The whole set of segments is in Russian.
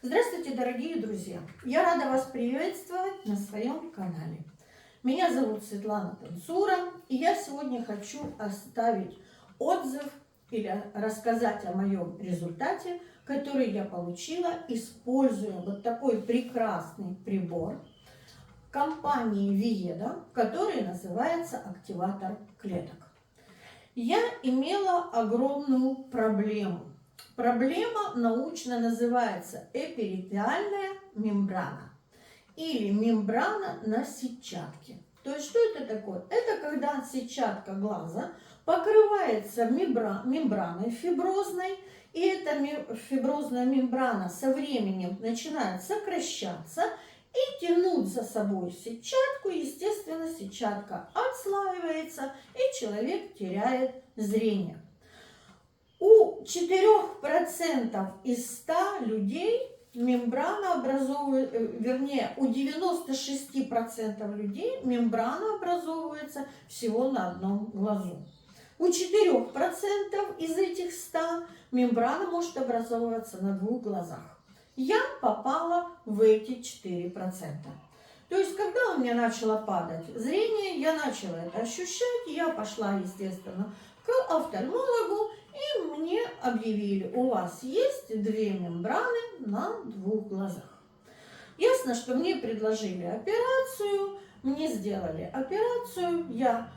Здравствуйте, дорогие друзья! Я рада вас приветствовать на своем канале. Меня зовут Светлана Танцура, и я сегодня хочу оставить отзыв или рассказать о моем результате, который я получила, используя вот такой прекрасный прибор компании Виеда, который называется активатор клеток. Я имела огромную проблему. Проблема научно называется эпителиальная мембрана или мембрана на сетчатке. То есть что это такое? Это когда сетчатка глаза покрывается мембраной фиброзной, и эта фиброзная мембрана со временем начинает сокращаться и тянуть за собой сетчатку. Естественно, сетчатка отслаивается, и человек теряет зрение. У 4% из 100 людей мембрана образовывается, вернее, у 96% людей мембрана образовывается всего на одном глазу. У 4% из этих 100 мембрана может образовываться на двух глазах. Я попала в эти 4%. То есть, когда у меня начало падать зрение, я начала это ощущать, я пошла, естественно, к офтальмологу, и мне объявили: у вас есть две мембраны на двух глазах. Ясно, что мне предложили операцию, мне сделали операцию, я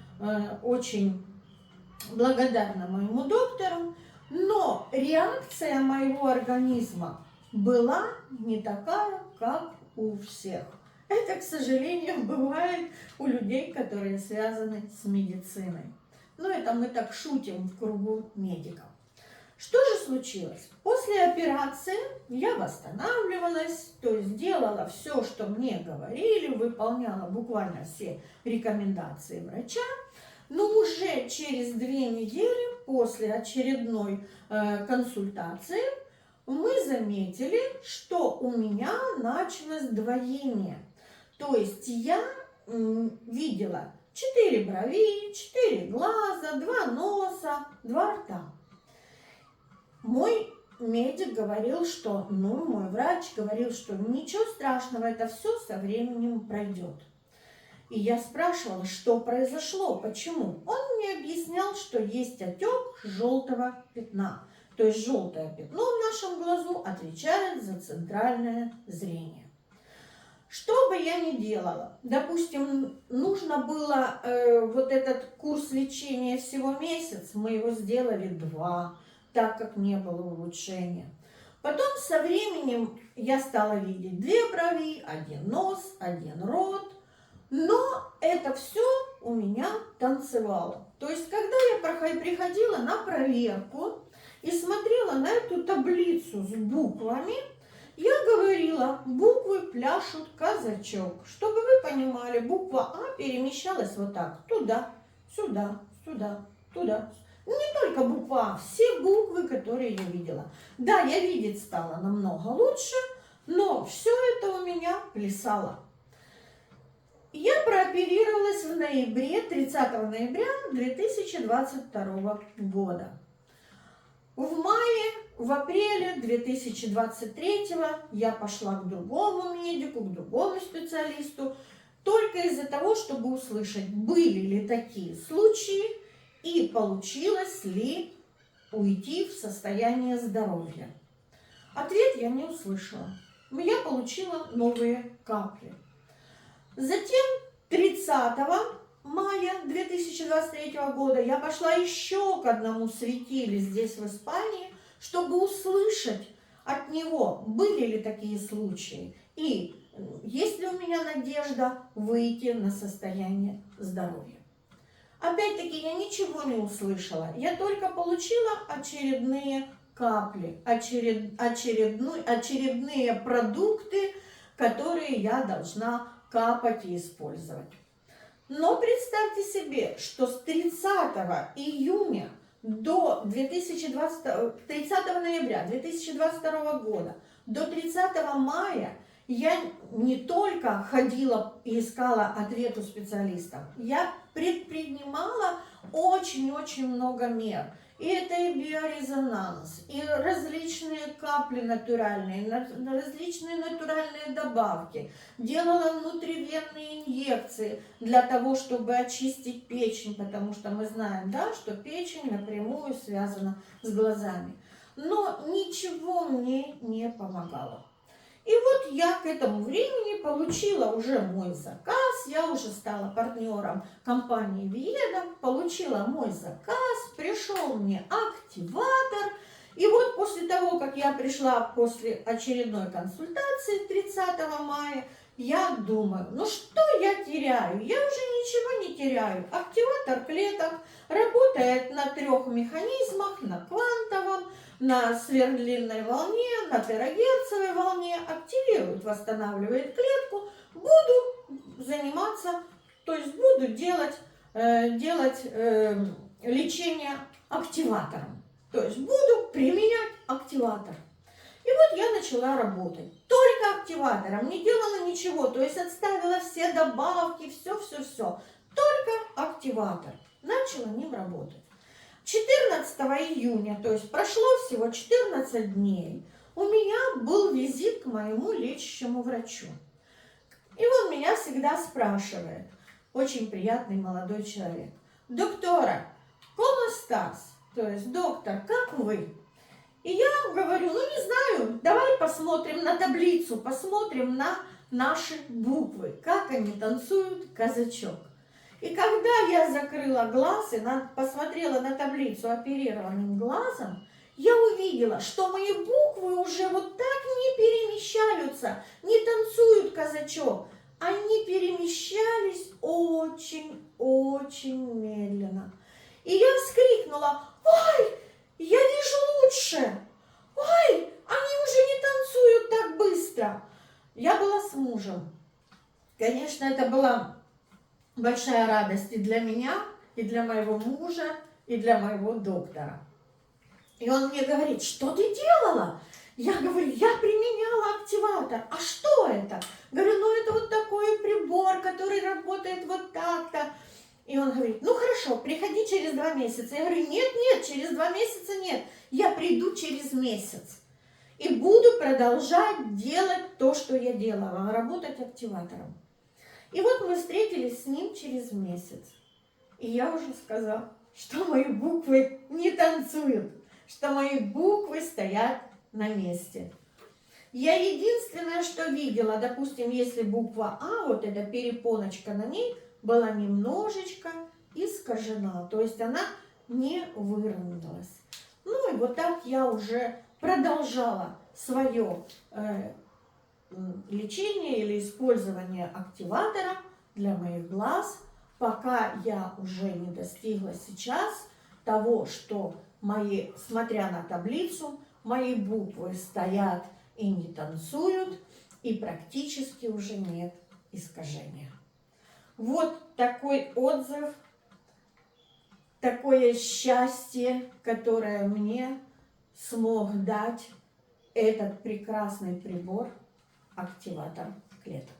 очень благодарна моему доктору, но реакция моего организма была не такая, как у всех. Это, к сожалению, бывает у людей, которые связаны с медициной. Но это мы так шутим в кругу медиков. Что же случилось? После операции я восстанавливалась, то есть делала все, что мне говорили, выполняла буквально все рекомендации врача. Но уже через 2 недели после очередной консультации мы заметили, что у меня началось двоение. То есть я видела 4 брови, 4 глаза, 2 носа, 2 рта. Мой медик говорил, что, мой врач говорил, что ничего страшного, это все со временем пройдет. И я спрашивала, что произошло, почему. Он мне объяснял, что есть отек желтого пятна. То есть желтое пятно в нашем глазу отвечает за центральное зрение. Что бы я ни делала, допустим, нужно было вот этот курс лечения всего месяц, мы его сделали 2, так как не было улучшения. Потом со временем я стала видеть 2 брови, 1 нос, 1 рот, но это все у меня танцевало. То есть, когда я приходила на проверку и смотрела на эту таблицу с буквами, я говорила: буквы пляшут казачок. Чтобы вы понимали, буква А перемещалась вот так, туда, сюда, сюда, туда. Не только буква А, все буквы, которые я видела. Да, я видеть стала намного лучше, но все это у меня плясало. Я прооперировалась в ноябре, 30 ноября 2022 года. В апреле 2023 я пошла к другому медику, к другому специалисту, только из-за того, чтобы услышать, были ли такие случаи и получилось ли уйти в состояние здоровья. Ответ я не услышала. Я получила новые капли. Затем 30 мая 2023 года я пошла еще к одному светилу здесь в Испании, чтобы услышать от него, были ли такие случаи и есть ли у меня надежда выйти на состояние здоровья. Опять-таки я ничего не услышала, я только получила очередные капли, очередные продукты, которые я должна капать и использовать. Но представьте себе, что с 30 июня до 30 ноября 2022 года до 30 мая я не только ходила и искала ответ у специалистов, я предпринимала очень-очень много мер. И это и биорезонанс, и различные капли натуральные, различные натуральные добавки. Делала внутривенные инъекции для того, чтобы очистить печень, потому что мы знаем, да, что печень напрямую связана с глазами. Но ничего мне не помогало. И вот я к этому времени получила уже мой заказ, я уже стала партнером компании Виеда, получила мой заказ, пришел мне активатор. И вот после того, как я пришла после очередной консультации 30 мая, я думаю, ну что я теряю? Я уже ничего не теряю. Активатор клеток работает на 3 механизмах, на квантовом, на сверхдлинной волне, на терагерцовой волне, активирует, восстанавливает клетку. Буду заниматься, то есть буду делать лечение активатором. То есть буду применять активатор. И вот я начала работать. Только активатором, не делала ничего. То есть отставила все добавки, все. Только активатор. Начала ним работать. 14 июня, то есть прошло всего 14 дней, у меня был визит к моему лечащему врачу. И он меня всегда спрашивает, очень приятный молодой человек: доктора, ¿cómo estás? То есть, доктор, как вы? И я говорю, ну не знаю, давай посмотрим на таблицу, посмотрим на наши буквы, как они танцуют казачок. И когда я закрыла глаз и посмотрела на таблицу оперированным глазом, я увидела, что мои буквы уже вот так не перемещаются, не танцуют казачок. Они перемещались очень медленно. И я вскрикнула: ой, я вижу лучше! Ой, они уже не танцуют так быстро! Я была с мужем. Конечно, это была большая радость и для меня, и для моего мужа, и для моего доктора. И он мне говорит: что ты делала? Я говорю: я применяла активатор. А что это? Говорю: ну это вот такой прибор, который работает вот так-то. И он говорит: ну хорошо, приходи через 2 месяца. Я говорю: нет, через 2 месяца нет. Я приду через месяц. И буду продолжать делать то, что я делала, работать активатором. И вот мы встретились с ним через месяц. И я уже сказала, что мои буквы не танцуют, что мои буквы стоят на месте. Я единственное, что видела, допустим, если буква А, вот эта перепоночка на ней, была немножечко искажена, то есть она не выровнялась. Ну и вот так я уже продолжала свое лечение или использование активатора для моих глаз, пока я уже не достигла сейчас того, что мои, смотря на таблицу, мои буквы стоят и не танцуют, и практически уже нет искажения. Вот такой отзыв, такое счастье, которое мне смог дать этот прекрасный прибор активатор клеток.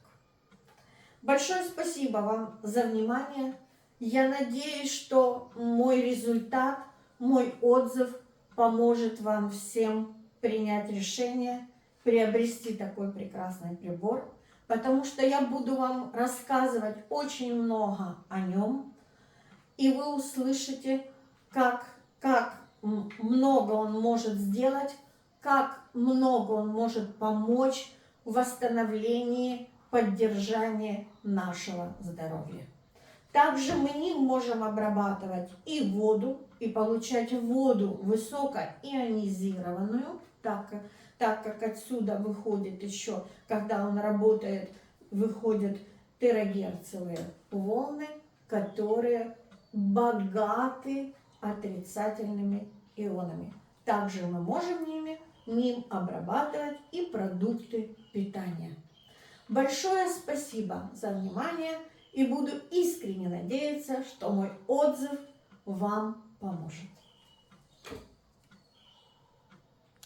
Большое спасибо вам за внимание. Я надеюсь, что мой результат, мой отзыв поможет вам всем принять решение, приобрести такой прекрасный прибор, потому что я буду вам рассказывать очень много о нем, и вы услышите, как много он может сделать, как много он может помочь в восстановлении, поддержании нашего здоровья. Также мы ним можем обрабатывать и воду, и получать воду высокоионизированную, так как отсюда выходит еще, когда он работает, выходят терагерцевые волны, которые богаты отрицательными ионами. Также мы можем ним обрабатывать и продукты питания. Большое спасибо за внимание, и буду искренне надеяться, что мой отзыв вам поможет.